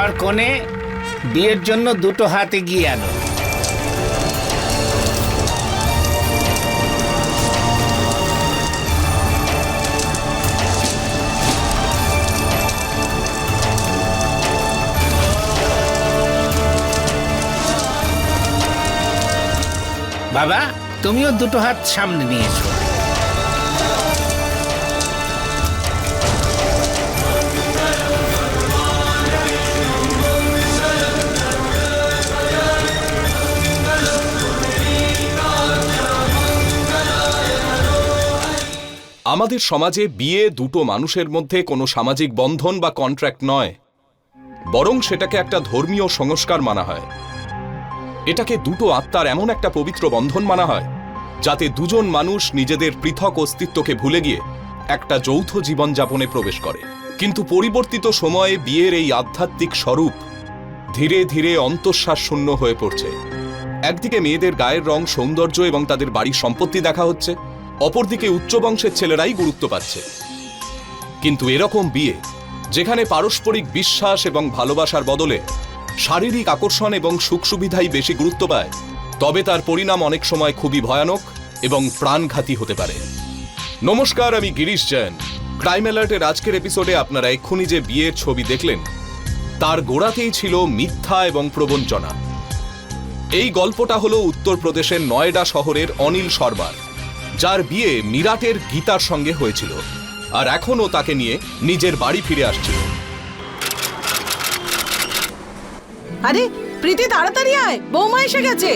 বর কনে বিয়ের জন্য দুটো হাত এগিয়ে আনো। বাবা, তুমিও দুটো হাত সামনে নিয়েছো। আমাদের সমাজে বিয়ে দুটো মানুষের মধ্যে কোনো সামাজিক বন্ধন বা কন্ট্রাক্ট নয়, বরং সেটাকে একটা ধর্মীয় সংস্কার মানা হয়। এটাকে দুটো আত্মার এমন একটা পবিত্র বন্ধন মানা হয় যাতে দুজন মানুষ নিজেদের পৃথক অস্তিত্বকে ভুলে গিয়ে একটা যৌথ জীবনযাপনে প্রবেশ করে। কিন্তু পরিবর্তিত সময়ে বিয়ের এই আধ্যাত্মিক স্বরূপ ধীরে ধীরে অন্তঃশ্বাস শূন্য হয়ে পড়ছে। একদিকে মেয়েদের গায়ের রং, সৌন্দর্য এবং তাদের বাড়ির সম্পত্তি দেখা হচ্ছে, অপরদিকে উচ্চ বংশের ছেলেরাই গুরুত্ব পাচ্ছে। কিন্তু এরকম বিয়ে যেখানে পারস্পরিক বিশ্বাস এবং ভালোবাসার বদলে শারীরিক আকর্ষণ এবং সুখ সুবিধাই বেশি গুরুত্ব পায়, তবে তার পরিণাম অনেক সময় খুবই ভয়ানক এবং প্রাণঘাতী হতে পারে। নমস্কার, আমি গিরিশ জৈন। ক্রাইম অ্যালার্টের আজকের এপিসোডে আপনারা এক্ষুনি যে বিয়ের ছবি দেখলেন তার গোড়াতেই ছিল মিথ্যা এবং প্রবঞ্চনা। এই গল্পটা হলো উত্তরপ্রদেশের নয়ডা শহরের অনিল শর্মার, যার বিয়ে মিরাটের গীতার সঙ্গে হয়েছিল, আর এখনও তাকে নিয়ে নিজের বাড়ি ফিরে আসছিল। আরে প্রীতি, তাড়াতাড়ি আয়, বৌমা এসে গেছে।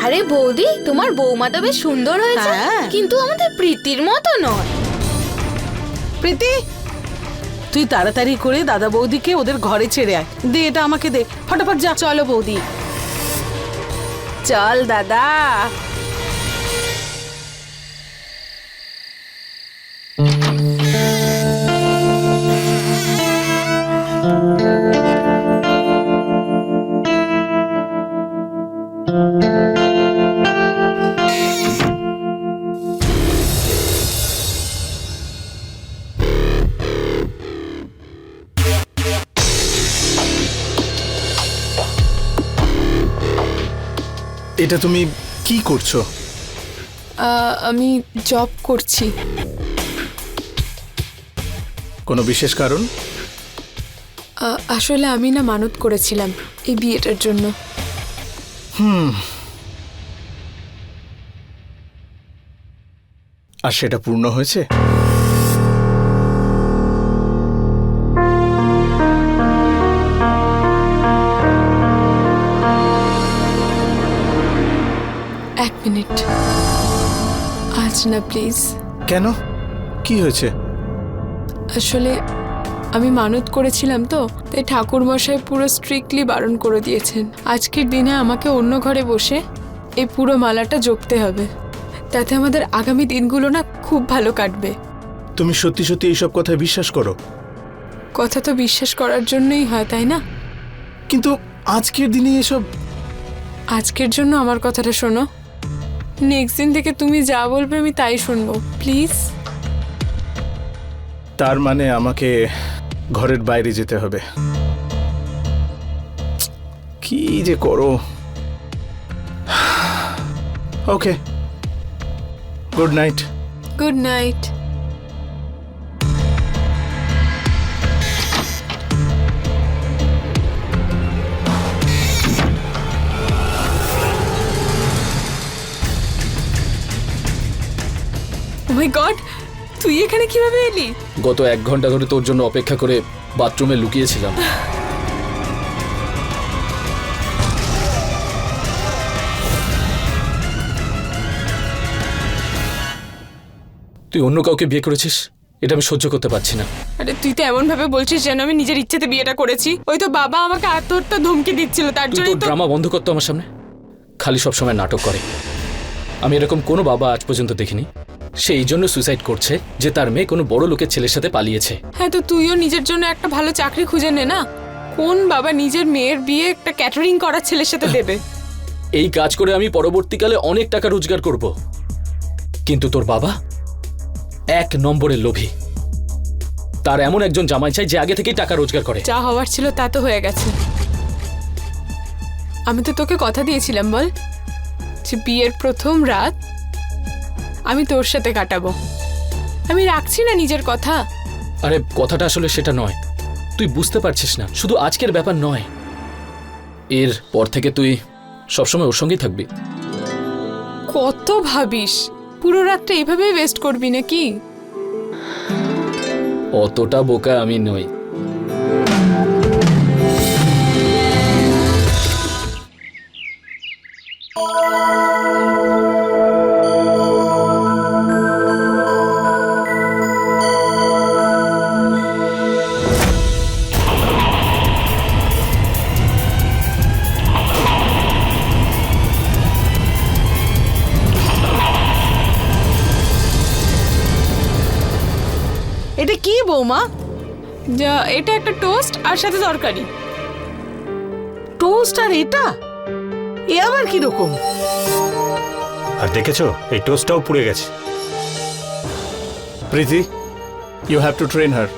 আরে বৌদি, তোমার বৌমা তো বেশ সুন্দর হয়েছে, হ্যাঁ। কিন্তু আমাদের প্রীতির মতো নয়। প্রীতি, তুই তাড়াতাড়ি করে দাদা বৌদিকে ওদের ঘরে ছেড়ে আয়। দে, এটা আমাকে দে, ফটাফট যা। চলো বৌদি, চল দাদা। এটা তুমি কি করছো? আমি জব করছি। কোনো বিশেষ কারণ? আসলে আমি না মানত করেছিলাম এই বিয়েটার জন্য। আর সেটা পূর্ণ হয়েছে? এক মিনিট, আজ না প্লিজ। কেন, কি হয়েছে? আসলে আমি মানত করেছিলাম তো, তাই ঠাকুর মশাই পুরো স্ট্রিক্টলি বারণ করে দিয়েছেন আজকের দিনে আমাকে অন্য ঘরে বসে এই পুরো মালাটা জপতে হবে, তাতে আমাদের আগামী দিনগুলো না খুব ভালো কাটবে। তুমি সত্যি সত্যি এইসব কথায় বিশ্বাস করো? কথা তো বিশ্বাস করার জন্যই হয়, তাই না? কিন্তু আজকের দিনে এসব? আজকের জন্য আমার কথাটা শোনো, নেক্সট দিন থেকে তুমি যা বলবে আমি তাই শুনবো, প্লিজ। তার মানে আমাকে ঘরের বাইরে যেতে হবে? কি যে করো। Okay, good night. Good night. Oh my god, তুই এখানে কিভাবে এলি? গত 1 ঘন্টা ধরে তোর জন্য অপেক্ষা করে বাথরুমে লুকিয়েছিলাম। তুই অন্য কাউকে বিয়ে করেছিস, এটা আমি সহ্য করতে পারছি না। আরে তুই তো এমন ভাবে বলছিস যেন আমি নিজের ইচ্ছেতে বিয়েটা করেছি। ওই তো বাবা আমাকে আত্মহত্যা ধমকি দিচ্ছিল, তার তুই জন্য তোর ড্রামা বন্ধ করতো আমার সামনে। খালি সবসময় নাটক করে। আমি এরকম কোনো বাবা আজ পর্যন্ত দেখিনি। সে এই জন্য সুইসাইড করছে যে তার মেয়ে কোনো বড় লোকের ছেলের সাথে পালিয়েছে। হ্যাঁ, তো তুইও নিজের জন্য একটা ভালো চাকরি খুঁজে নে না। কোন বাবা নিজের মেয়ের বিয়ে একটা ক্যাটারিং করার ছেলের সাথে দেবে? এই কাজ করে আমি পরবর্তীকালে অনেক টাকা রোজগার করব, কিন্তু তোর বাবা 1 নম্বরের লোভী। তার এমন একজন জামাই চাই যে আগে থেকেই টাকা রোজগার করে। যা হওয়ার ছিল তা তো হয়ে গেছে। আমি তো তোকে কথা দিয়েছিলাম বল, যে বিয়ের প্রথম রাত আমি তোর সাথে কাটাবো। আমি রাখছি না নিজের কথা। আরে কথাটা আসলে সেটা নয়, তুই বুঝতে পারছিস না। শুধু আজকের ব্যাপার নয়, এর পর থেকে তুই সবসময় ওর সঙ্গেই থাকবি। কত ভাবিস? পুরো রাতটা এইভাবেই ওয়েস্ট করবি নাকি? অতটা বোকা আমি নই। এটা কি বৌমা? যা, এটা একটা টোস্ট আর সাথে তরকারি। টোস্ট আর এটা এ আবার কি রকম? আর দেখেছো এই টোস্টটাও পুড়ে গেছে। প্রীতি, ইউ হ্যাভ টু ট্রেন হার।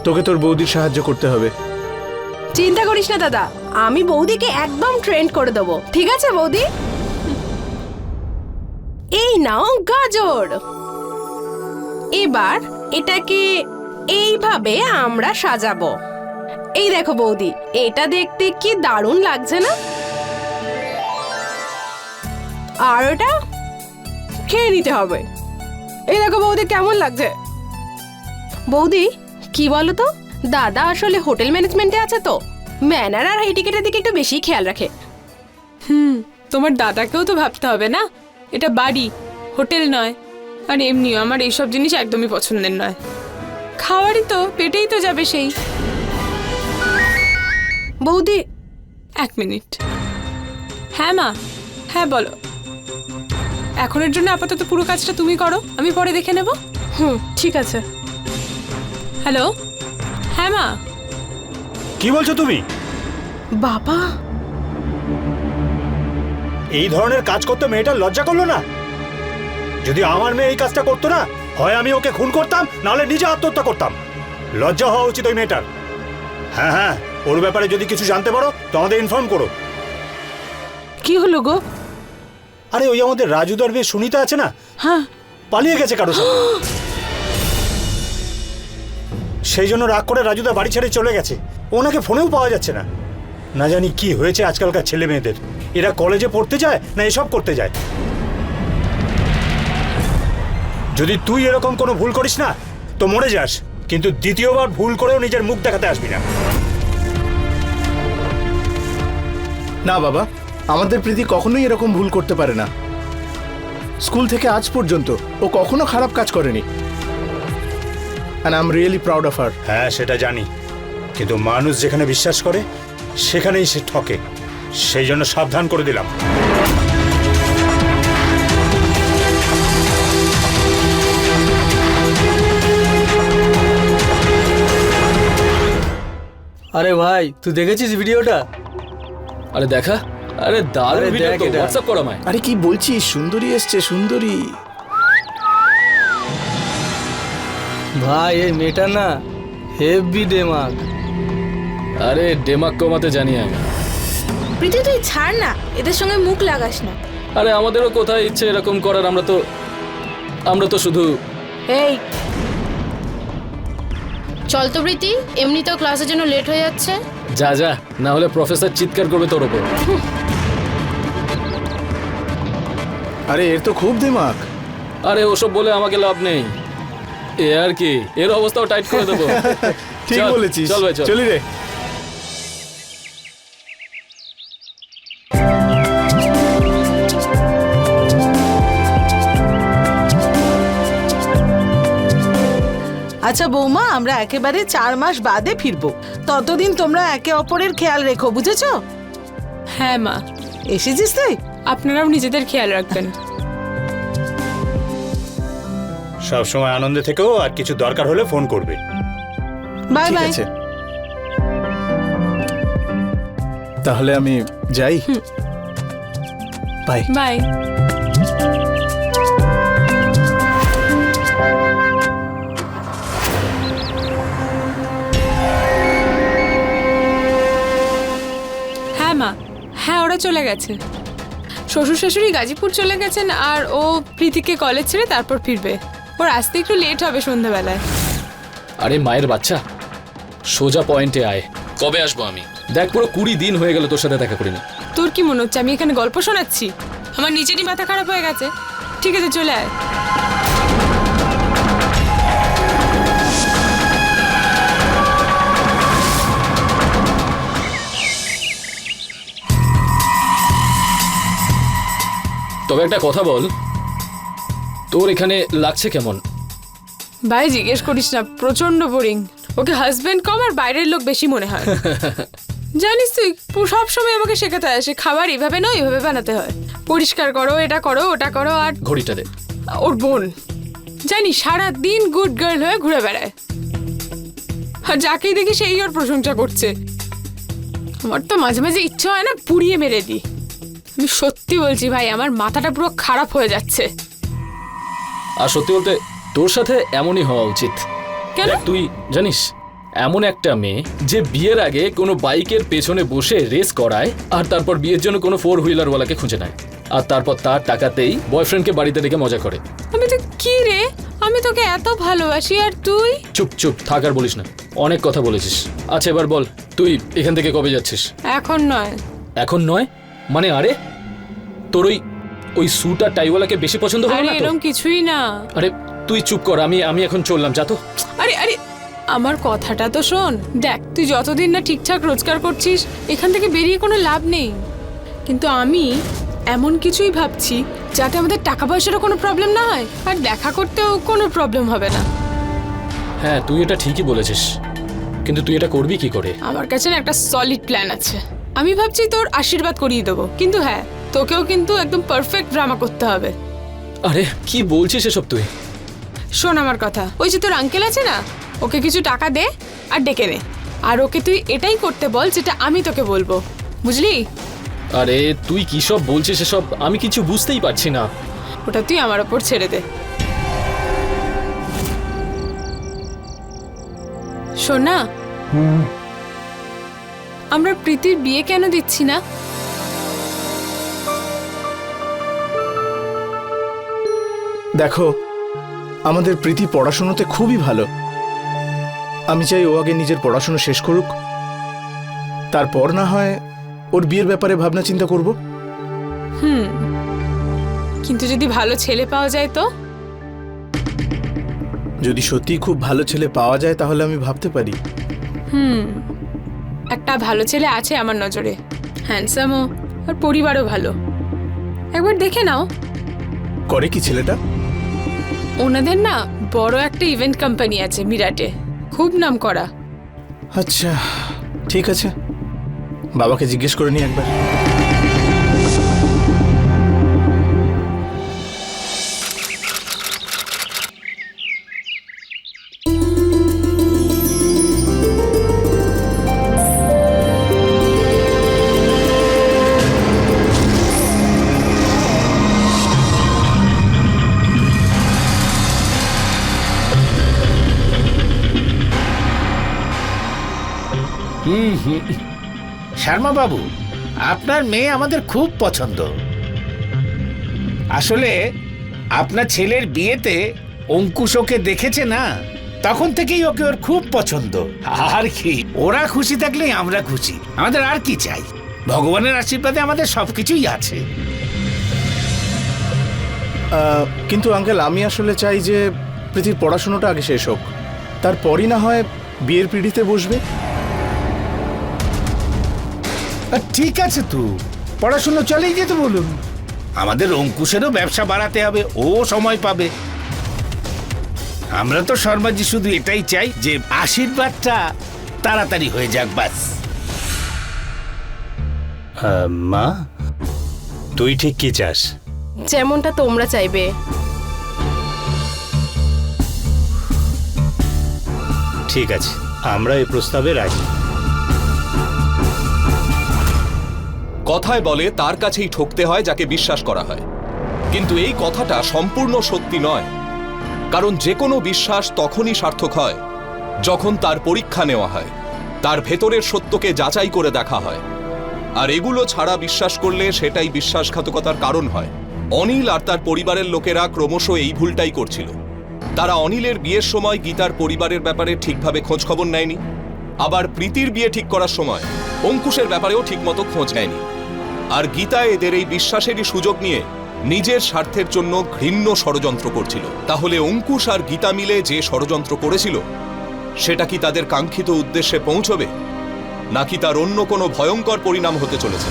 তোকে তোর বৌদির সাহায্য করতে হবে। চিন্তা করিস না দাদা, আমি বৌদিকে একদম ট্রেন্ড করে দেবো। ঠিক আছে বৌদি? এই নাও গাজর। এবার এটাকে এইভাবে আমরা সাজাবো। এই দেখো বৌদি, এটা দেখতে কি দারুণ লাগছে না? আর ওটা খেয়ে নিতে হবে। এই দেখো বৌদি, কেমন লাগছে? বৌদি কি বলো তো, দাদা আসলে হোটেল ম্যানেজমেন্টে আছে তো, ম্যানার আর এটিকেটের দিকে একটু বেশি খেয়াল রাখে। তোমার দাদাকেও তো ভাবতে হবে না, এটা বাড়ি, হোটেল নয়। আর এমনিও আমার এইসব জিনিস একদমই পছন্দের নয়। খাওয়ারই তো, পেটেই তো যাবে সেই। বৌদি 1 মিনিট। হ্যাঁ মা, হ্যাঁ বলো। এখনের জন্য আপাতত পুরো কাজটা তুমি করো, আমি পরে দেখে নেব। ঠিক আছে। হ্যালো, হ্যাঁ মা। কি বলছো তুমি? বাবা, এই ধরনের কাজ করতে মেয়েটার লজ্জা করলো না? যদি আমার মেয়ে এই কাজটা করতো না, হয় আমি ওকে খুন করতাম, নাহলে নিজে আত্মহত্যা করতাম। লজ্জা হওয়া উচিত ওই মেয়েটার। হ্যাঁ হ্যাঁ, ওর ব্যাপারে যদি কিছু জানতে পারো তো আমাদের ইনফর্ম করো। কি হলো গো? আরে ওই আমাদের রাজুদার মেয়ে সুনিতা আছে না, হ্যাঁ, পালিয়ে গেছে কারো সাথে। সেই জন্য রাগ করে রাজুদা বাড়ি ছেড়ে চলে গেছে। ওনাকে ফোনেও পাওয়া যাচ্ছে না। না জানি কি হয়েছে আজকালকার ছেলে মেয়েদের। এরা কলেজে পড়তে যায় না এসব করতে যায়। যদি তুই এরকম কোনো ভুল করিস না তো মরে যাস, কিন্তু দ্বিতীয়বার ভুল করেও নিজের মুখ দেখাতে আসবি না। না বাবা, আমাদের প্রীতি কখনোই এরকম ভুল করতে পারে না। স্কুল থেকে আজ পর্যন্ত ও কখনো খারাপ কাজ করেনি। and I'm really proud of her. হ্যাঁ সেটা জানি, কিন্তু মানুষ যেখানে বিশ্বাস করে সেখানেই সে ঠকে। সেই জন্য সাবধান করে দিলাম। আরে ভাই, তুই দেখেছিস ভিডিওটা? আরে দেখা, আরে দারুণ আরে ভিডিও দেখ তো, এটা। হোয়াটসঅ্যাপ কর আমায়। আরে কি বলছিস, সুন্দরী এসছে, সুন্দরী। ভাই এই মেয়েটা না হেভি দেমাগ। আরে ডেমাক কমাতে জানি আমি। প্রীতি তুই ছাড় না, এদের সঙ্গে মুখ লাগাস না। আরে আমাদেরও কোথায় ইচ্ছে এরকম করার, আমরা তো শুধু এই চল তো প্রীতি, এমনিতেও ক্লাসের জন্য লেট হয়ে যাচ্ছে। যা যা, না হলে প্রফেসর চিৎকার করবে তোর ওপর। আরে এর তো খুব দিমাগ। আরে ওসব বলে আমাকে লাভ নেই। এ আর কি, এর অবস্থাও টাইট করে দেবো। ঠিক চল, বলেছিস। চল ভাই, চল। চলি রে। আচ্ছা বৌমা, আমরা একেবারে 4 মাস বাদে ফিরবো। ততদিন তোমরা একে অপরের খেয়াল রেখো, বুঝেছো? হ্যাঁ মা, এসেছিস তুই? আপনারাও নিজেদের খেয়াল রাখবেন। সবসময় আনন্দে থেকেও, আর কিছু দরকার হলে ফোন করবে। বাই ঠিক বাই। আছে। তাহলে আমি যাই। বাই। বাই। হ্যাঁ মা, হ্যাঁ ওরা চলে গেছে। শ্বশুর শাশুড়ি গাজীপুর চলে গেছেন আর ও প্রীতিকে কলেজ ছেড়ে তারপর ফিরবে। ওর আসতে একটু লেট হবে সন্ধ্যাবেলায়। আরে মায়ের বাচ্চা, সোজা পয়েন্টে আয়। কবে আসবো আমি? দেখ পুরো 20 দিন হয়ে গেল তোর সাথে দেখা করিনি। তোর কি মনে হচ্ছে আমি এখানে গল্প শোনাচ্ছি? আমার নিচেরই মাথা খারাপ হয়ে গেছে। ঠিক আছে চলে আয়। তবে একটা কথা বল, তোর এখানে লাগছে কেমন? ভাই জিজ্ঞেস করিস না, প্রচন্ড বোরিং। ওকে হাজবেন্ড কম আর বাইরের লোক বেশি মনে হয়। জানিস তুই সব সময় আমাকে শেখাতে আসে খাবার এইভাবে নয় এইভাবে বানাতে হয়, পরিষ্কার করো, এটা করো, ওটা করো। আর ঘড়িটা দে। ওর বোন জানি সারা দিন গুড গার্ল হয়ে ঘুরে বেড়ায়, আর যাকেই দেখি সেই ওর প্রশংসা করছে। আমার তো মাঝে মাঝে ইচ্ছা হয় না পুড়িয়ে মেরে দিই। আমি সত্যি বলছি ভাই, আমার মাথাটা পুরো খারাপ হয়ে যাচ্ছে। আর সত্যি বলতে তোর সাথে এমনই হওয়া উচিত। কেন? দেখ, তুই জানিস এমন একটা মেয়ে যে বিয়ের আগে কোনো বাইকের পেছনে বসে রেস করায় আর তারপর বিয়ের জন্য কোনো 4 হুইলারওয়ালাকে খুঁজে নেয়, আর তারপর তার টাকাতেই বয়ফ্রেন্ডকে বাড়িতে রেখে মজা করে। আমি তো কি রে, আমি তোকে এত ভালোবাসি আর তুই? চুপ চুপ থাক, আর বলিস না, অনেক কথা বলেছিস। আচ্ছা এবার বল, তুই এখান থেকে কবে যাচ্ছিস? এখন নয়। এখন নয় মানে? আরে তোর ওই স্যুট আর টাইওয়ালাকে বেশি পছন্দ হলো আরে না তো? এরকম কিছুই না। আরে তুই চুপ কর, আমি এখন চললাম, যা তো। আরে আরে আমার কথাটা তো শোন। দেখ তুই যতদিন না ঠিকঠাক রোজগার করছিস এখান থেকে বেরিয়ে কোনো লাভ নেই, কিন্তু আমি এমন কিছুই ভাবছি যাতে আমাদের টাকা পয়সারও কোনো প্রবলেম না হয় আর দেখা করতেও কোনো প্রবলেম হবে না। হ্যাঁ তুই এটা ঠিকই বলেছিস, কিন্তু তুই এটা করবি কি করে? আমার কাছে না একটা সলিড প্ল্যান আছে। আমি ভাবছি তোর আশীর্বাদ করিয়ে দেবো, কিন্তু হ্যাঁ তোকেও কিন্তু একদম পারফেক্ট ড্রামা করতে হবে। আরে কি বলছিস এসব তুই? শোন আমার কথা, ওই যে তোর আঙ্কেল আছে না, ওকে কিছু টাকা দে আর ডেকে নে, আর ওকে তুই এটাই করতে বল যেটা আমি তোকে বলবো, বুঝলি? আরে তুই কি সব বলছিস এসব? আমি কিছু বুঝতেই পারছি না। ওটা তুই আমার ওপর ছেড়ে দে। শোন না, আমরা প্রীতির বিয়ে কেন দিচ্ছি না? দেখো, আমাদের প্রীতি পড়াশোনাতে খুবই ভালো। আমি চাই ও আগে নিজের পড়াশোনা শেষ করুক, তারপর না হয় ওর বিয়ের ব্যাপারে ভাবনা চিন্তা করব। কিন্তু যদি ভালো ছেলে পাওয়া যায় তো? যদি সত্যি খুব ভালো ছেলে পাওয়া যায় তাহলে আমি ভাবতে পারি। একটা ভালো ছেলে আছে আমার নজরে, হ্যান্ডসামও আর পরিবারও ভালো। একবার দেখে নাও। করে কি ছেলেটা? ওনাদের না বড় একটা ইভেন্ট কোম্পানি আছে মিরাটে, খুব নাম করা। আচ্ছা ঠিক আছে, বাবাকে জিজ্ঞেস করে নি একবার। শর্মা বাবু, আপনার মেয়ে আমাদের খুব পছন্দ। আসলে আপনার ছেলের বিয়েতে অঙ্কুশ ওকে দেখেছে না, তখন থেকেই ওকে ওর খুব পছন্দ। আর কি, ওরা খুশি থাকলেই আমরা খুশি, আমাদের আর কি চাই? ভগবানের আশীর্বাদে আমাদের সবকিছুই আছে। কিন্তু আঙ্কেল, আমি আসলে চাই যে প্রীতির পড়াশোনাটা আগে শেষ হোক, তারপরই না হয় বিয়ের পিঁড়িতে বসবে। ঠিক আছে, তো পড়াশোনা চলেই যেতে বলুন। আমাদের অঙ্কুশেরও ব্যবসা বাড়াতে হবে, ও সময় পাবে। আমরা তো শর্মাজি শুধু এটাই চাই যে আশীর্বাদটা তাড়াতাড়ি হয়ে যাক, বাস। মা, তুই ঠিক কি চাস? যেমনটা তোমরা চাইবে। ঠিক আছে, আমরা এই প্রস্তাবে রাজি। কথায় বলে তার কাছেই ঠকতে হয় যাকে বিশ্বাস করা হয়, কিন্তু এই কথাটা সম্পূর্ণ সত্যি নয়। কারণ যে কোনো বিশ্বাস তখনই সার্থক হয় যখন তার পরীক্ষা নেওয়া হয়, তার ভেতরের সত্যকে যাচাই করে দেখা হয়। আর এগুলো ছাড়া বিশ্বাস করলে সেটাই বিশ্বাসঘাতকতার কারণ হয়। অনিল আর তার পরিবারের লোকেরা ক্রমশ এই ভুলটাই করছিল। তারা অনিলের বিয়ের সময় গীতার পরিবারের ব্যাপারে ঠিকভাবে খোঁজ খবর নেয়নি, আবার প্রীতির বিয়ে ঠিক করার সময় অঙ্কুশের ব্যাপারেও ঠিকমতো খোঁজ নেয়নি। আর গীতা এদের এই বিশ্বাসেরই সুযোগ নিয়ে নিজের স্বার্থের জন্য ঘৃণ্য ষড়যন্ত্র করছিল। তাহলে অঙ্কুশ আর গীতা মিলে যে ষড়যন্ত্র করেছিল সেটা কি তাদের কাঙ্ক্ষিত উদ্দেশ্যে পৌঁছবে, নাকি তার অন্য কোনো ভয়ঙ্কর পরিণাম হতে চলেছে?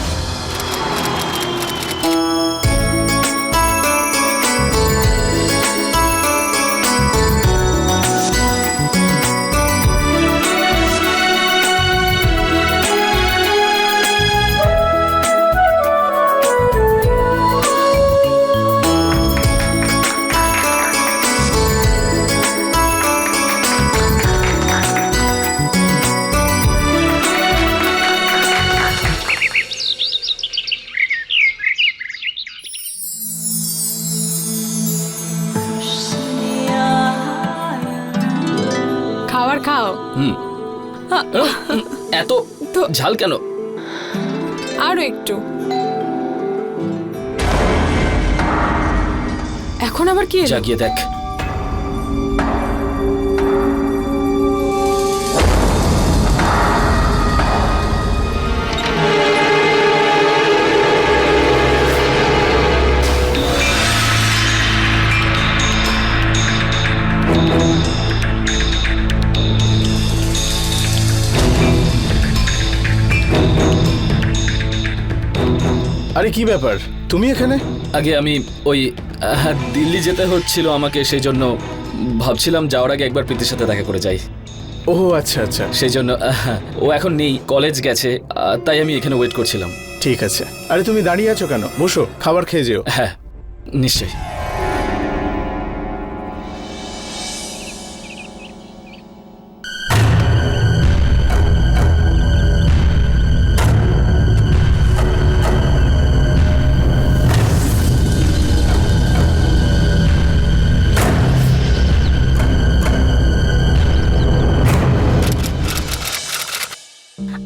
খাবার খাও। এত ঝাল কেন? আরো একটু। এখন আবার কি এলো? জাগিয়ে দেখ। আরে কি ব্যাপার, তুমি এখানে? আগে আমি ওই দিল্লি যেতে হচ্ছিল আমাকে, সেই জন্য ভাবছিলাম যাওয়ার আগে একবার প্রীতির সাথে দেখা করে যাই। ও আচ্ছা আচ্ছা, সেই জন্য ও এখন নেই, কলেজ গেছে, তাই আমি এখানে ওয়েট করছিলাম। ঠিক আছে। আরে তুমি দাঁড়িয়ে আছো কেন? বসো, খাবার খেয়ে যেও। হ্যাঁ নিশ্চয়ই।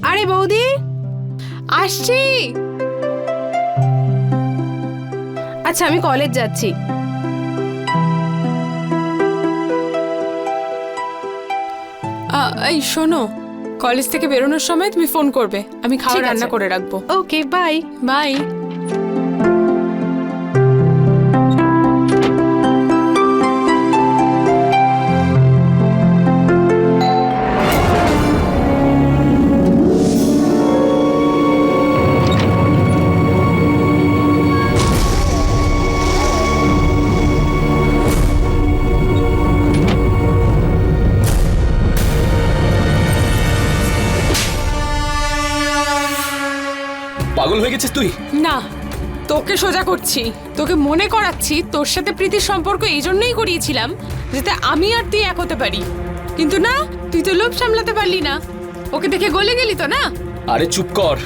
আরে বৌদি, আসছি। আচ্ছা আমি কলেজ যাচ্ছি। এই শোনো, কলেজ থেকে বেরোনোর সময় তুমি ফোন করবে, আমি খাবার ঠিক আছে। রান্না করে রাখবো। Okay bye. বাই। পাগল হয়ে গেছিস তুই? না, তোকে সোজা করছি, তোকে মনে করাচ্ছি তোর সাথে প্রীতির সম্পর্ক এই জন্যই করিয়েছিলাম যাতে আমি আর তুই এক হতে পারি। কিন্তু না, তুই তো লোভ সামলাতে পারলি না, ওকে দেখে গলে গেলি তো না। আরে চুপ কর,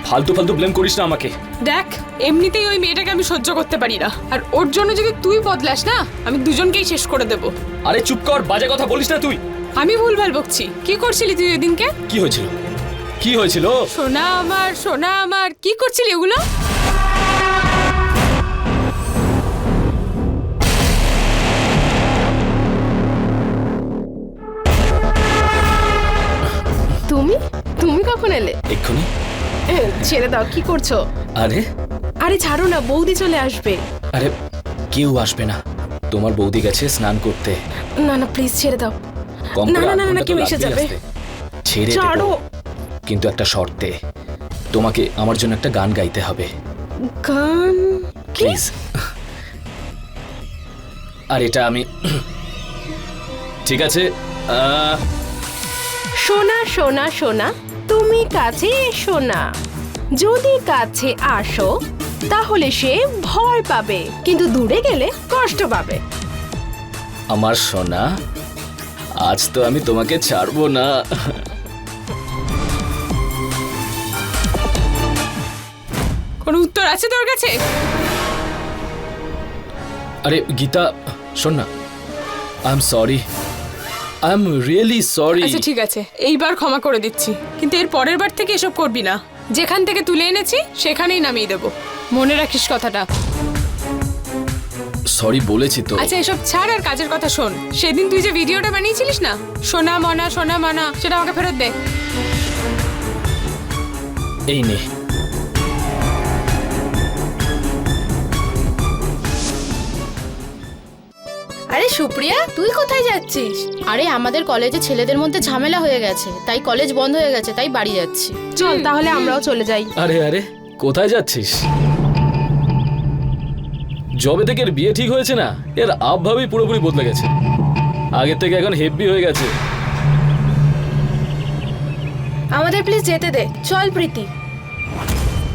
ফালতু ফালতু ব্লেম করিস না আমাকে। দেখ, এমনিতেই ওই মেয়েটাকে আমি সহ্য করতে পারি না, আর ওর জন্য যদি তুই বদলাস না, আমি দুজনকেই শেষ করে দেব। আরে চুপ কর, বাজে কথা বলিস না তুই। আমি ভুলভাল বকছি। কি করছিলি তুই ওইদিনকে? কি হয়েছিল? কি হয়েছিল? সোনা আমার, সোনা আমার, কি করছিলি ওগুলো? তুমি তুমি কখন এলে? এক্ষুনি। ছেড়ে দাও, কি করছো? আরে আরে ছাড়ো না, বৌদি চলে আসবে। আরে কেউ আসবে না, তোমার বৌদি গেছে স্নান করতে। না না প্লিজ ছেড়ে দাও। কম না করে না আধ না ঘন্টা না, তো কেউ এসে লাগবেই যাবে। আসতে। ছেড়ে ছাড়ো। দেবো, কিন্তু একটা শর্তে। তোমাকে আমার জন্য একটা গান গাইতে হবে। গান? কি? প্লিজ। আর এটা আমি ঠিক আছে। সোনা সোনা সোনা, তুমি কাছে এসো না। যদি কাছে আসো তাহলে সে ভয় পাবে, কিন্তু দূরে গেলে কষ্ট পাবে। আমার সোনা, আজ তো আমি তোমাকে ছাড়বো না। কোনো উত্তর আছে তোর কাছে? আরে গীতা শোন না, I am sorry, I am really sorry. আচ্ছা ঠিক আছে, এইবার ক্ষমা করে দিচ্ছি, কিন্তু এর পরের বার থেকে এসব করবি না। যেখান থেকে তুলে এনেছি সেখানেই নামিয়ে দেবো, মনে রাখিস কথাটা। সরি বলেছি তো। আচ্ছা এসব ছাড় আর কাজের কথা শোন। সেদিন তুই যে ভিডিওটা বানিয়েছিলিস না, সোনা মনা, সেটা আমাকে ফেরত দে। এই নে। আরে সুপ্রিয়া, তুই কোথায় যাচ্ছিস? আরে আমাদের কলেজে ছেলেদের মধ্যে ঝামেলা হয়ে গেছে, তাই কলেজ বন্ধ হয়ে গেছে, তাই বাড়ি যাচ্ছি। চল তাহলে আমরাও চলে যাই। আরে আরে কোথায় যাচ্ছিস? জবে থেকে এর বিয়ে ঠিক হয়েছে না, এর আবভাবই পুরোপুরি বদলে গেছে। আগের থেকে এখন হেভি হয়ে গেছে। আমাদের প্লিজ যেতে দে, চল প্রীতি।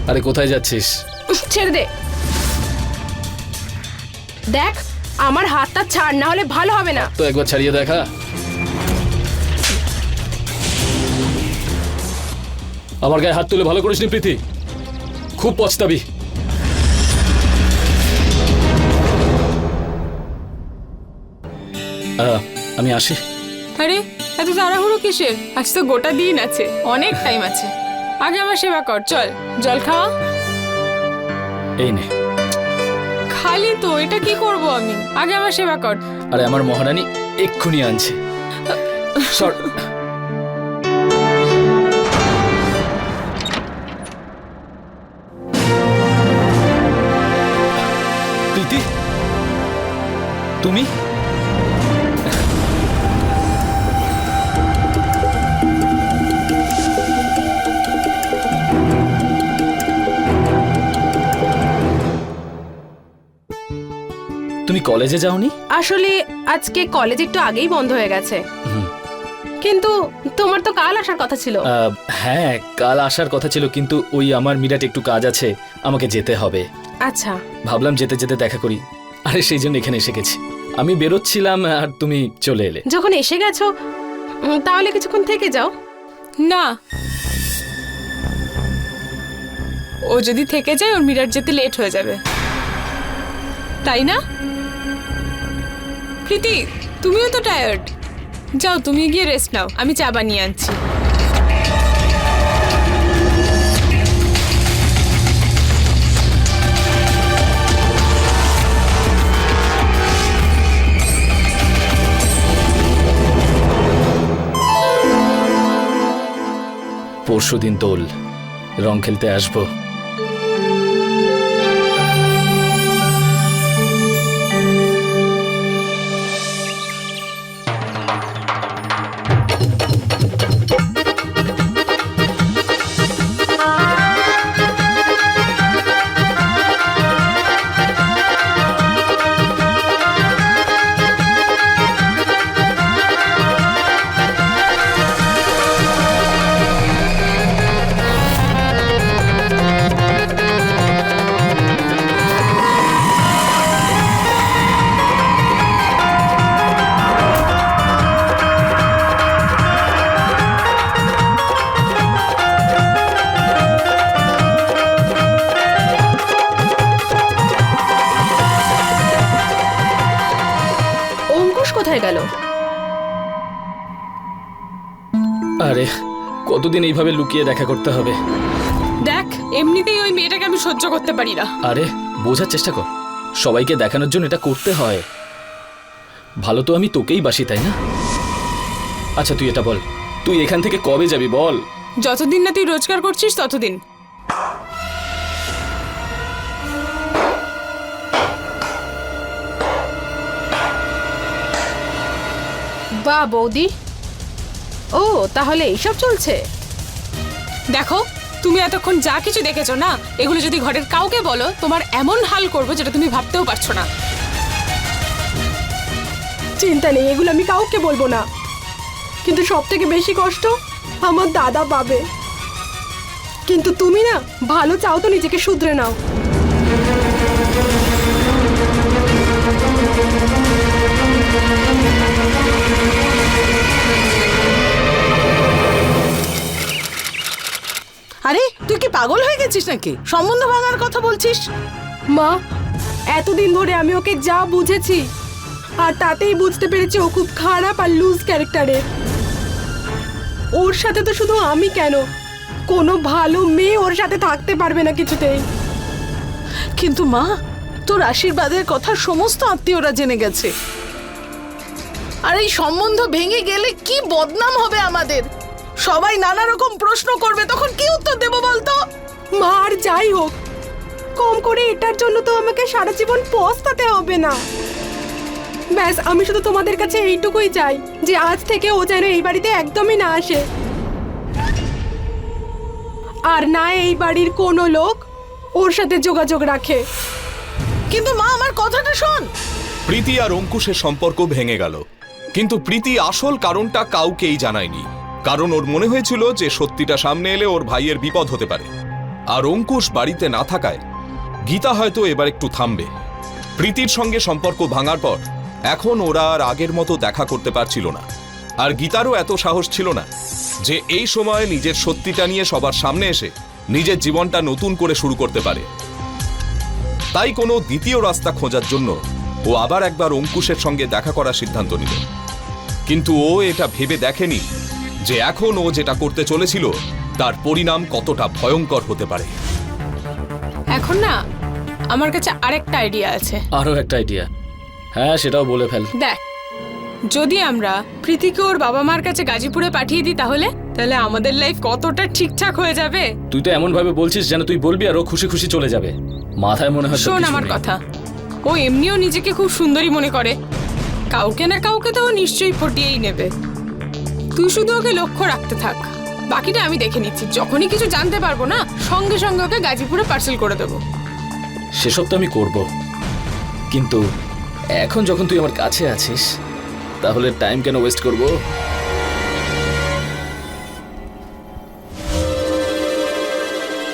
আরে কোথায় যাচ্ছিস? ছেড়ে দে। দেখ আমার হাতটা ছাড়, না হলে ভালো হবে না। তো একবার ছাড়িয়ে দেখা। আমার গায়ে হাত তুলে ভালো করিসনি প্রীতি, খুব পস্তাবি। আমি আসি। আরে এত তাড়াহুড়ো কিসের? আজ তো গোটা দিন আছে, অনেক টাইম আছে। আগে আমার সেবা কর, চল জল খাওয়া। এই নে। খালি তো এটা কি করব আমি? আগে আমার সেবা কর। আরে আমার মহারানী এক্ষুনি আনছে। সর। প্রীতি তুমি? তুমি কলেজে যাওনি? আসলে আজকে কলেজ একটু আগেই বন্ধ হয়ে গেছে, কিন্তু তোমার তো কাল আসার কথা ছিল। হ্যাঁ কাল আসার কথা ছিল, কিন্তু ওই আমার মিরাট একটু কাজ আছে, আমাকে যেতে হবে। আচ্ছা ভাবলাম যেতে যেতে দেখা করি, আরে সেই জন্য এখানে এসে গেছি। আমি বেরোচ্ছিলাম আর তুমি চলে এলে। যখন এসে গেছো তাহলে কিছুক্ষণ থেকে যাও। না, ও যদি থেকে যায় ওর মিরাট যেতে লেট হয়ে যাবে, তাই না? প্রীতি তুমিও তো টায়ার্ড, যাও তুমি গিয়ে রেস্ট নাও, আমি চা বানিয়ে আনছি। পরশুদিন দোল, রং খেলতে আসবো। কোথায় গেল? আরে কতদিন এইভাবে লুকিয়ে দেখা করতে হবে? দেখ এমনিতেই ওই মেয়েটাকে আমি সহ্য করতে পারি না। আরে বোঝার চেষ্টা কর, সবাইকে দেখানোর জন্য এটা করতে হয়। ভালো তো আমি তোকেই বাসি, তাই না? আচ্ছা তুই এটা বল, তুই এখান থেকে কবে যাবি বল? যতদিন না তুই রোজগার করছিস ততদিন। বাহ বৌদি, ও তাহলে এইসব চলছে? দেখো তুমি এতক্ষণ যা কিছু দেখেছো না, এগুলো যদি ঘরের কাউকে বলো তোমার এমন হাল করবো যেটা তুমি ভাবতেও পারছো না। চিন্তা নেই, এগুলো আমি কাউকে বলবো না, কিন্তু সব থেকে বেশি কষ্ট আমার দাদা পাবে। কিন্তু তুমি না ভালো চাও তো নিজেকে শুধরে নাও। আরে তুই কি পাগল হয়ে গেছিস নাকি? সম্বন্ধ ভাঙার কথা বলছিস? মা, এতদিন ধরে আমি ওকে যা বুঝেছি আর তাতেই বুঝতে পেরেছি ও খুব খারাপ আর লুজ ক্যারেক্টারের। ওর সাথে তো শুধু আমি কেন, কোনো ভালো মেয়ে ওর সাথে থাকতে পারবে না কিছুতেই। কিন্তু মা, তোর আশীর্বাদের কথা সমস্ত আত্মীয়রা জেনে গেছে, আর এই সম্বন্ধ ভেঙে গেলে কি বদনাম হবে আমাদের। সবাই নানা রকম প্রশ্ন করবে, তখন কি উত্তর দেবো বলতো? মা, আর যাই হোক, কম করে এটার জন্য তো আমাকে সারা জীবন পস্তাতে হবে না। ব্যাস, আমি শুধু তোমাদের কাছে এইটুকুই চাই যে আজ থেকে ও যেন এই বাড়িতে একদমই না আসে, আর না এই বাড়ির কোনো লোক ওর সাথে যোগাযোগ রাখে। কিন্তু মা, আমার কথাটা শোন। প্রীতি আর অঙ্কুশের সম্পর্ক ভেঙে গেল, কিন্তু প্রীতি আসল কারণটা কাউকেই জানায়নি, কারণ ওর মনে হয়েছিল যে সত্যিটা সামনে এলে ওর ভাইয়ের বিপদ হতে পারে। আর অঙ্কুশ বাড়িতে না থাকায় গীতা হয়তো এবার একটু থামবে। প্রীতির সঙ্গে সম্পর্ক ভাঙার পর এখন ওরা আর আগের মতো দেখা করতে পারছিল না, আর গীতারও এত সাহস ছিল না যে এই সময় নিজের সত্যিটা নিয়ে সবার সামনে এসে নিজের জীবনটা নতুন করে শুরু করতে পারে। তাই কোনো দ্বিতীয় রাস্তা খোঁজার জন্য ও আবার একবার অঙ্কুশের সঙ্গে দেখা করার সিদ্ধান্ত নিল। কিন্তু ও এটা ভেবে দেখেনি যে এখন ও যেটা করতে চলেছিল তার পরিণাম কতটা ভয়ঙ্কর হতে পারে। এখন না আমার কাছে আরেকটা আইডিয়া আছে। আরও একটা আইডিয়া? হ্যাঁ, সেটাও বলে ফেল। দেখ, যদি আমরা প্রীতিকে ওর বাবা মার কাছে গাজীপুরে পাঠিয়ে দিই তাহলে আমাদের লাইফ কতটা ঠিকঠাক হয়ে যাবে। তুই তো এমন ভাবে বলছিস যেন তুই বলবি আর ও খুশি খুশি চলে যাবে। মাথায় মনে হয় শোন আমার কথা, ও এমনিও নিজেকে খুব সুন্দরী মনে করে, কাউকে না কাউকে তো ও নিশ্চয়ই পটিয়েই নেবে। তুই শুধু ওকে লক্ষ্য রাখতে থাক, বাকিটা আমি দেখে নিচ্ছি। যখনই কিছু জানতে পারবো না, সঙ্গে সঙ্গে ওকে গাজীপুরে পার্সেল করে দেবো। সেসব তো আমি করব, কিন্তু এখন যখন তুই আমার কাছে আছিস তাহলে টাইম কেন ওয়েস্ট করব?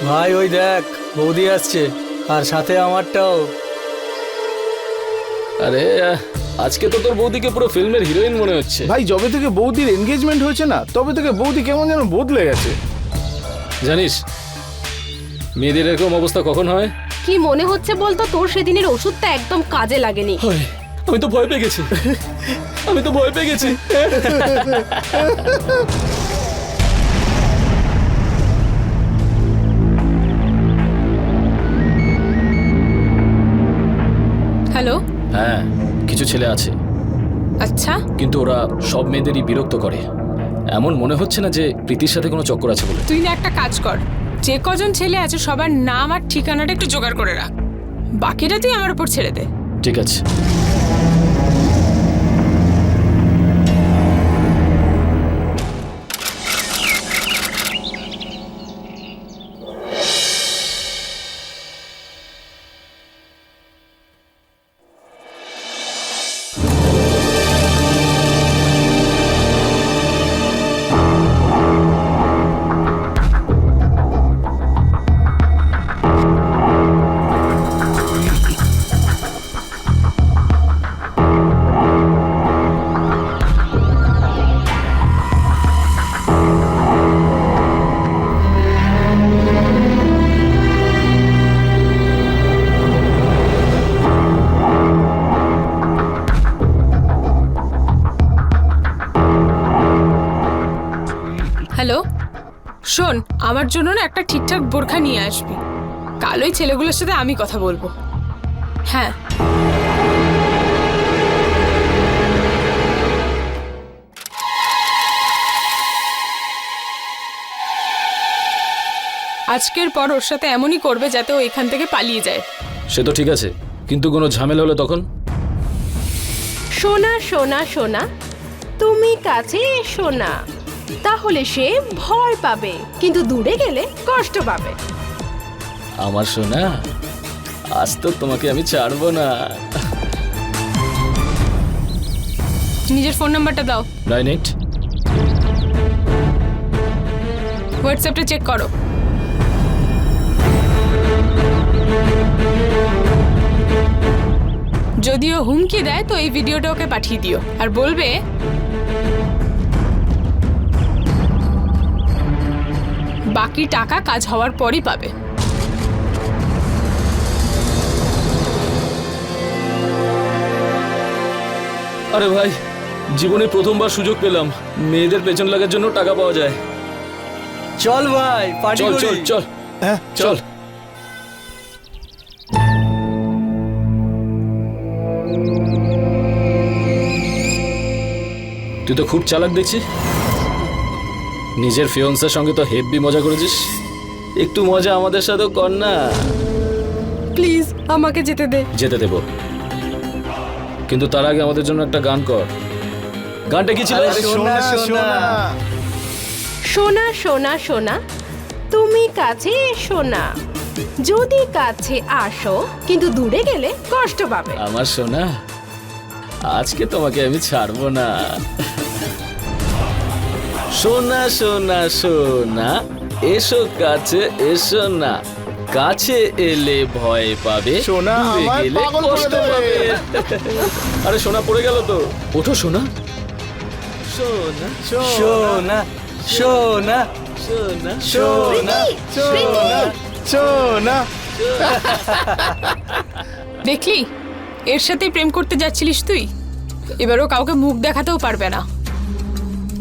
ভাই ওই দেখ, বৌদি আসছে, আর সাথে আমারটাও। আরে আজকে তো তোর বৌদিকে পুরো ফিল্মের হিরোইন মনে হচ্ছে। ভাই, যবে থেকে বৌদির এনগেজমেন্ট হয়েছে না, তবে থেকে বৌদি কেমন যেন বদলে গেছে। জানিস মেয়েদের এরকম অবস্থা কখন হয়? কি মনে হচ্ছে বলতো, তোর সেদিনের ওষুধটা একদম কাজে লাগেনি। আমি তো ভয় পেয়ে গেছি, আমি তো ভয় পেয়ে গেছি। হ্যালো। হ্যাঁ, কিছু ছেলে আছে, আচ্ছা, কিন্তু ওরা সব মেয়েদেরই বিরক্ত করে। এমন মনে হচ্ছে না যে প্রীতির সাথে কোনো চক্কর আছে বলে। তুই না একটা কাজ কর, যে কজন ছেলে আছে সবার নাম আর ঠিকানাটা একটু জোগাড় করে রাখ, বাকিটা তুই আমার উপর ছেড়ে দে। ঠিক আছে। হ্যালো, শোন, আমার জন্য না একটা ঠিকঠাক বোরখা নিয়ে আসবি। কাল ওই ছেলেগুলোর সাথে আমি কথা বলবো। হ্যাঁ, আজকের পর ওর সাথে এমনই করবে যাতে ও এখান থেকে পালিয়ে যায়। সে তো ঠিক আছে, কিন্তু কোনো ঝামেলা হলে তখন? সোনা সোনা সোনা, তুমি কাছে এসো না, তাহলে সে ভয় পাবে, কিন্তু দূরে গেলে কষ্ট পাবে। আমার সোনা, আজ তো তোমাকে আমি ছাড়বো না। নিজের ফোন নাম্বারটা দাও। 98 হোয়াটসঅ্যাপটা চেক করো। যদিও হুমকি দেয় তো এই ভিডিওটা ওকে পাঠিয়ে দিও, আর বলবে বাকি টাকা কাজ হওয়ার পরই পাবে। আরে ভাই, জীবনে প্রথমবার সুযোগ পেলাম, মেয়েদের পেছন লাগার জন্য টাকা পাওয়া যায়। চল ভাই, পার্টি চল করি। চল চল হ্যাঁ চল। তুই তো খুব চালাক দেখছি। নিজের ফিয়ন্সের সঙ্গে তো হেব্বি মজা করেছিস, একটু মজা আমাদের সাথেও কর না। প্লিজ আমাকে যেতে দে। যেতে দেব, কিন্তু তার আগে আমাদের জন্য একটা গান কর। গানটা কি ছিল? আরে শোনা শোনা। সোনা সোনা সোনা তুমি কাছে এসো না, যদি কাছে আসো কিন্তু দূরে গেলে কষ্ট পাবে। আমার সোনা, আজকে তোমাকে আমি ছাড়বো না। সোনা সোনা সোনা, এসো কাছে এসো না, কাছে এলে ভয় পাবে, সোনা দূরে আমায় গেলে পাগল করে কষ্ট দেবে। পাবে। আরে সোনা পড়ে গেল তো, ওঠো সোনা। সোনা সোনা সোনা সোনা সোনা সোনা সোনা। দেখলি, এর সাথেই প্রেম করতে যাচ্ছিলিস তুই। এবারও কাউকে মুখ দেখাতেও পারবে না।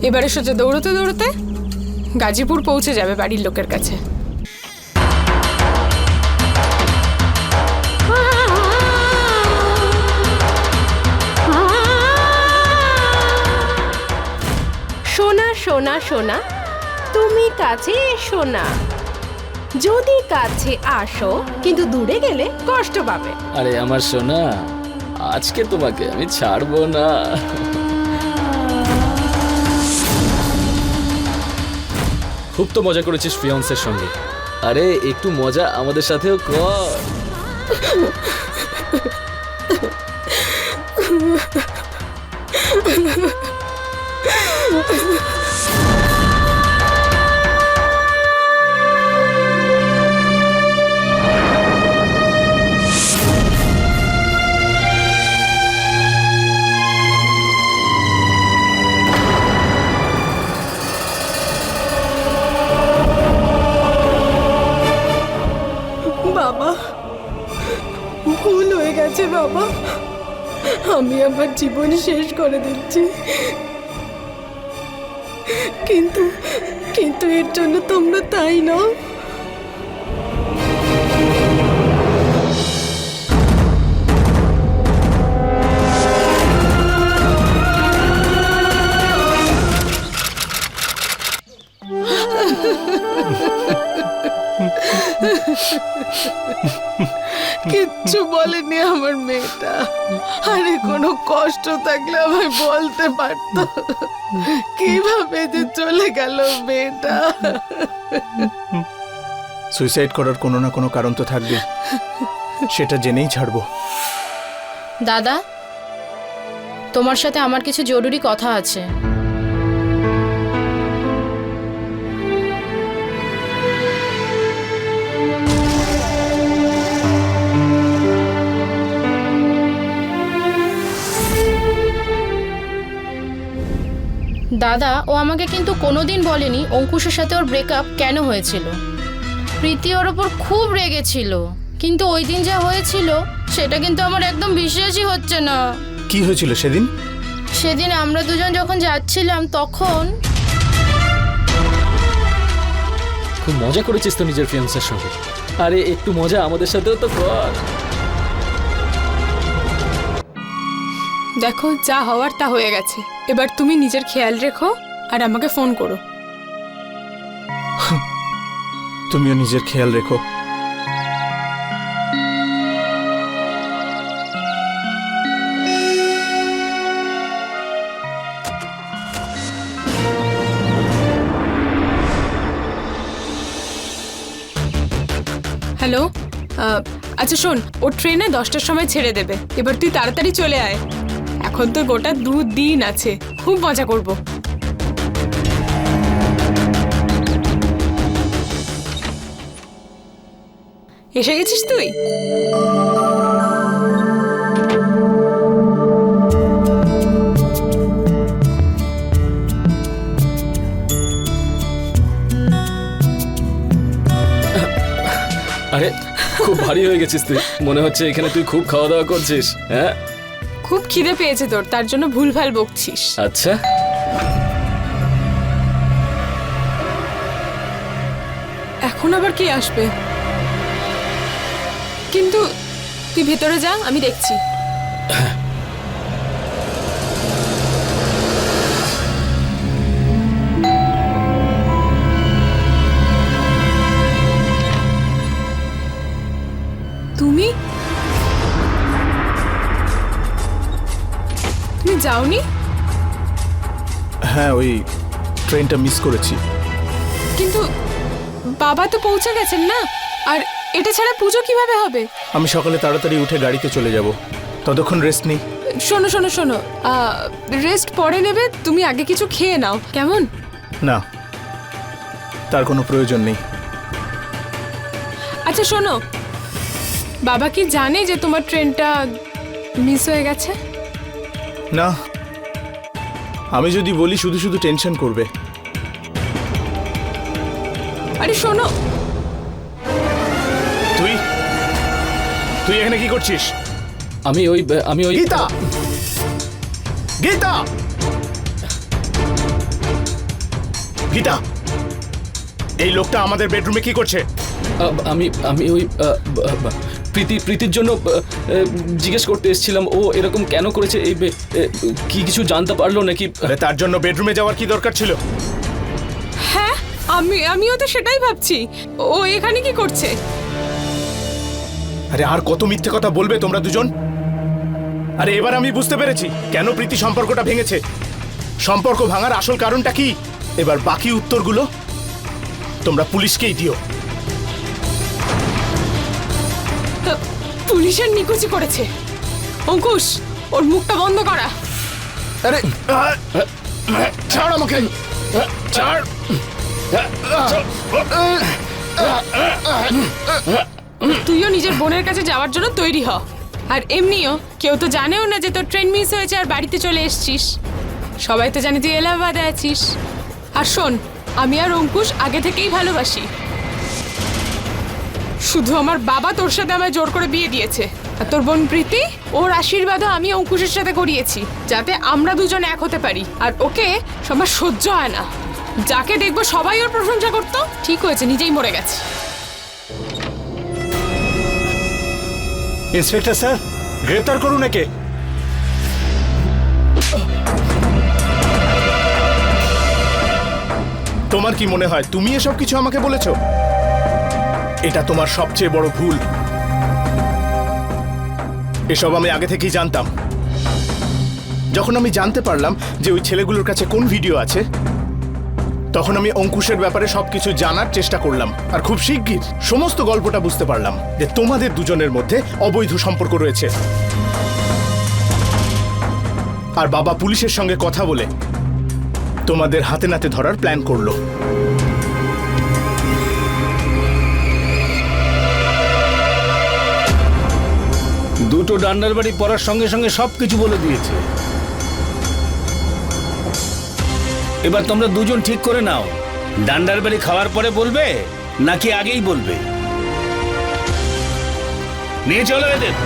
এবারে সোজা দৌড়তে দৌড়তে গাজীপুর পৌঁছে যাবে বাড়ির লোকের কাছে। সোনা সোনা সোনা তুমি কাছে এসো না, যদি কাছে আসো কিন্তু দূরে গেলে কষ্ট পাবে। আরে আমার সোনা, আজকে তোমাকে আমি ছাড়বো না। খুব তো মজা করেছিস ফিয়ন্সের সঙ্গে, আরে একটু মজা আমাদের সাথেও কর। বাবা, ভুল হয়ে গেছে বাবা, আমি আমার জীবন শেষ করে দিচ্ছি, কিন্তু কিন্তু এর জন্য তোমরা তাই না। কিচ্ছু বলেনি আমার মেয়েটা। আরে কোনো কষ্ট থাকলে আমায় বলতে পারতো। কিভাবে যে চলে গেল মেয়েটা। সুইসাইড করার কোনো না কোনো কারণ তো থাকবে, সেটা জেনেই ছাড়বো। দাদা, তোমার সাথে আমার কিছু জরুরি কথা আছে। দাদা, ও আমাকে কিন্তু কোনোদিন বলেনি অঙ্কুশের সাথে ওর ব্রেকআপ কেন হয়েছিল। প্রীতি ওর ওপর খুব রেগেছিল, কিন্তু ওই দিন যা হয়েছিল সেটা কিন্তু আমার একদম বিশ্বাসই হচ্ছে না। কি হয়েছিল সেদিন? সেদিন আমরা দুজন যখন যাচ্ছিলাম তখন খুব মজা করেছিস তো নিজের ফিয়ন্সের সঙ্গে, আরে একটু মজা আমাদের সাথেও তো কর। দেখো, যা হওয়ার তা হয়ে গেছে। এবার তুমি নিজের খেয়াল রেখো আর আমাকে ফোন করো। তুমিও নিজের খেয়াল রেখো। হ্যালো, আচ্ছা শোন, ও ট্রেনে 10টার সময় ছেড়ে দেবে। এবার তুই তাড়াতাড়ি চলে আয়। এখন তো গোটা 2 দিন আছে, খুব মজা করব। এসে গেছিস তুই? খুব ভারী হয়ে গেছিস তুই, মনে হচ্ছে এখানে তুই খুব খাওয়া দাওয়া করছিস। হ্যাঁ খুব খিদে পেয়েছে তোর, তার জন্য ভুলভাল বকছিস। আচ্ছা, এখন আবার কে আসবে? কিন্তু তুই ভেতরে যা, আমি দেখছি। তুমি তুমি যাওনি? হ্যাঁ, ওই ট্রেনটা মিস করেছি। কিন্তু বাবা তো পৌঁছে গেছেন না, আর এটা ছাড়া পুজো কিভাবে হবে? আমি সকালে তাড়াতাড়ি উঠে গাড়িতে চলে যাব, ততক্ষণ রেস্ট নেই। শোনো শোনো শোনো, রেস্ট পরে নেবে, তুমি আগে কিছু খেয়ে নাও, কেমন? না, তার কোনো প্রয়োজন নেই। আচ্ছা শোনো, বাবা কি জানে যে তোমার ট্রেনটা মিস হয়ে গেছে? না, আমি যদি বলি শুধু শুধু টেনশন করবে। আরে শোনো, তুই তুই এখানে কি করছিস? আমি ওই গীতা, গীতা, গীতা, এই লোকটা আমাদের বেডরুমে কি করছে? আমি ওই প্রীতির জন্য জিজ্ঞেস করতে এসেছিলাম, ও এরকম কেন করেছে, এই কি কিছু জানতে পারলো নাকি? আরে তার জন্য বেডরুমে যাওয়ার কি দরকার ছিল? হ্যাঁ আমিও তো সেটাই ভাবছি, ও এখানে কি করছে? আরে আর কত মিথ্যে কথা বলবে তোমরা দুজন? আরে এবার আমি বুঝতে পেরেছি কেন প্রীতি সম্পর্কটা ভেঙেছে। সম্পর্ক ভাঙার আসল কারণটা কি? এবার বাকি উত্তরগুলো তোমরা পুলিশকেই দিও। পুলিশের নিকুচি করেছে। অঙ্কুশ, ওর মুখটা বন্ধ করা। আরে ছাড় আমাকে, ছাড়। তুইও নিজের বোনের কাছে যাওয়ার জন্য তৈরি হ। আর এমনিও কেউ তো জানেও না যে তোর ট্রেন মিস হয়েছে আর বাড়িতে চলে এসছিস। সবাই তো জানে তুই এলাহাবাদে আছিস। আর শোন, আমি আর অঙ্কুশ আগে থেকেই ভালোবাসি। শুধু আমার বাবা তোর সাথে আমায় জোর করে বিয়ে দিয়েছে, আর তোর বোন প্রীতি, ওর আশীর্বাদও আমি অঙ্কুশের সাথে করিয়েছি, যাতে আমরা দুজন এক হতে পারি। আর ওকে সবার সহ্য হয় না, যাকে দেখবো সবাই ওর প্রশংসা করতো। ঠিক হয়েছে, নিজেই মরে গেছে। ইন্সপেক্টর স্যার, গ্রেপ্তার করুন একে। তোমার কি মনে হয় তুমি এসব কিছু আমাকে বলেছো? এটা তোমার সবচেয়ে বড় ভুল। এসব আমি আগে থেকেই জানতাম। যখন আমি জানতে পারলাম যে ওই ছেলেগুলোর কাছে কোন ভিডিও আছে, তখন আমি অঙ্কুশের ব্যাপারে সবকিছু জানার চেষ্টা করলাম। আর খুব শিগগির সমস্ত গল্পটা বুঝতে পারলাম যে তোমাদের দুজনের মধ্যে অবৈধ সম্পর্ক রয়েছে। আর বাবা পুলিশের সঙ্গে কথা বলে তোমাদের হাতে নাতে ধরার প্ল্যান করলো। দুটো ডান্ডার বাড়ি পড়ার সঙ্গে সঙ্গে সবকিছু বলে দিয়েছে। এবার তোমরা দুজন ঠিক করে নাও, ডান্ডার বাড়ি খাওয়ার পরে বলবে নাকি আগেই বলবে। নিয়ে চলো এদের।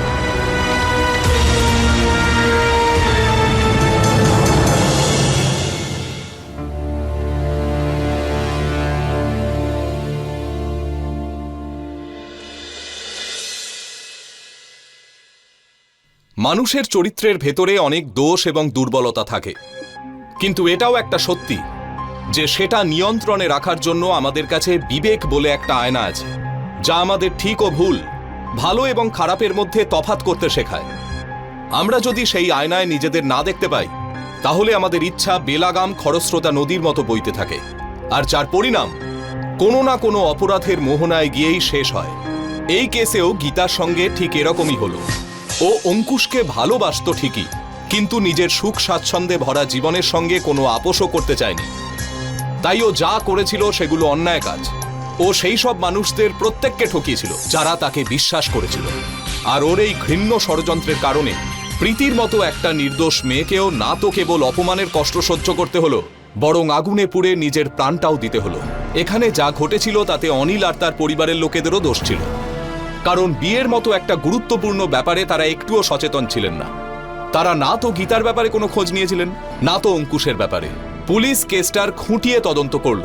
মানুষের চরিত্রের ভেতরে অনেক দোষ এবং দুর্বলতা থাকে, কিন্তু এটাও একটা সত্যি যে সেটা নিয়ন্ত্রণে রাখার জন্য আমাদের কাছে বিবেক বলে একটা আয়না আছে, যা আমাদের ঠিক ও ভুল, ভালো এবং খারাপের মধ্যে তফাৎ করতে শেখায়। আমরা যদি সেই আয়নায় নিজেদের না দেখতে পাই, তাহলে আমাদের ইচ্ছা বেলাগাম খরস্রোতা নদীর মতো বইতে থাকে, আর যার পরিণাম কোনো না কোনো অপরাধের মোহনায় গিয়েই শেষ হয়। এই কেসেও গীতার সঙ্গে ঠিক এরকমই হলো। ও অঙ্কুশকে ভালোবাসতো ঠিকই, কিন্তু নিজের সুখ স্বাচ্ছন্দ্যে ভরা জীবনের সঙ্গে কোনো আপোষও করতে চায়নি। তাই ও যা করেছিল সেগুলো অন্যায় কাজ। ও সেই সব মানুষদের প্রত্যেককে ঠকিয়েছিল যারা তাকে বিশ্বাস করেছিল। আর ওর এই ঘৃণ্য ষড়যন্ত্রের কারণে প্রীতির মতো একটা নির্দোষ মেয়েকেও না তো কেবল অপমানের কষ্ট সহ্য করতে হলো, বরং আগুনে পুড়ে নিজের প্রাণটাও দিতে হলো। এখানে যা ঘটেছিল তাতে অনিল আর তার পরিবারের লোকেদেরও দোষ ছিল। কারণ বিয়ের মতো একটা গুরুত্বপূর্ণ ব্যাপারে তারা একটুও সচেতন ছিলেন না। তারা না তো গীতার ব্যাপারে কোনো খোঁজ নিয়েছিলেন, না তো অঙ্কুশের ব্যাপারে। পুলিশ কেসটার খুঁটিয়ে তদন্ত করল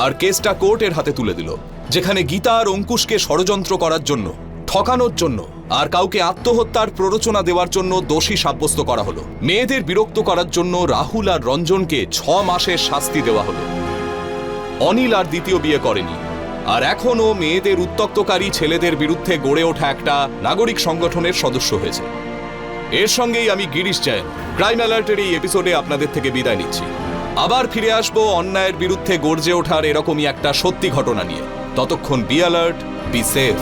আর কেসটা কোর্টের হাতে তুলে দিল, যেখানে গীতা আর অঙ্কুশকে ষড়যন্ত্র করার জন্য, ঠকানোর জন্য আর কাউকে আত্মহত্যার প্ররোচনা দেওয়ার জন্য দোষী সাব্যস্ত করা হলো। মেয়েদের বিরক্ত করার জন্য রাহুল আর রঞ্জনকে 6 মাসের শাস্তি দেওয়া হলো। অনিল আর দ্বিতীয় বিয়ে করেনি, আর এখনও মেয়েদের উত্ত্যক্তকারী ছেলেদের বিরুদ্ধে গড়ে ওঠা একটা নাগরিক সংগঠনের সদস্য হয়েছে। এর সঙ্গেই আমি গিরিশ জৈন ক্রাইম অ্যালার্টের এই এপিসোডে আপনাদের থেকে বিদায় নিচ্ছি। আবার ফিরে আসবো অন্যায়ের বিরুদ্ধে গর্জে ওঠার এরকমই একটা সত্যি ঘটনা নিয়ে। ততক্ষণ বি অ্যালার্ট, বি সেফ।